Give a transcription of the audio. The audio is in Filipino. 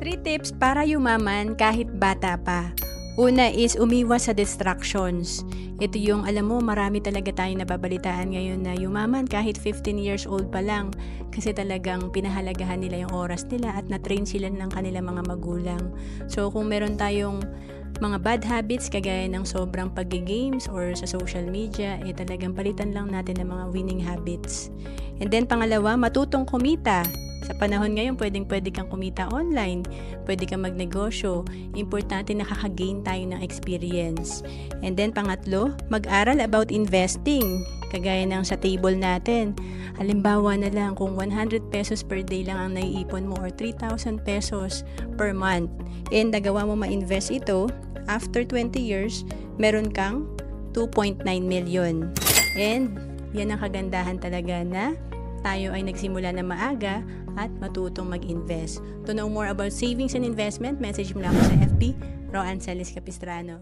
3 tips para yumaman kahit bata pa. Una is umiwas sa distractions. Ito yung alam mo marami talaga tayong nababalitaan ngayon na yumaman kahit 15 years old pa lang kasi talagang pinahalagahan nila yung oras nila at na-train sila ng kanilang mga magulang. So kung meron tayong mga bad habits kagaya ng sobrang pag-games or sa social media, talagang palitan lang natin ng mga winning habits. And then pangalawa, matutong kumita. Sa panahon ngayon, pwede kang kumita online, pwede kang magnegosyo. Importante nakaka-gain tayo ng experience. And then pangatlo, mag-aral about investing. Kagaya ng sa table natin. Halimbawa na lang kung 100 pesos per day lang ang naiipon mo or 3,000 pesos per month. And nagawa mo ma-invest ito, after 20 years, meron kang 2.9 million. And yan ang kagandahan talaga na tayo ay nagsimula na maaga at matutong mag-invest. To know more about savings and investment, message mo lang ako sa FB, Roancelis Capistrano.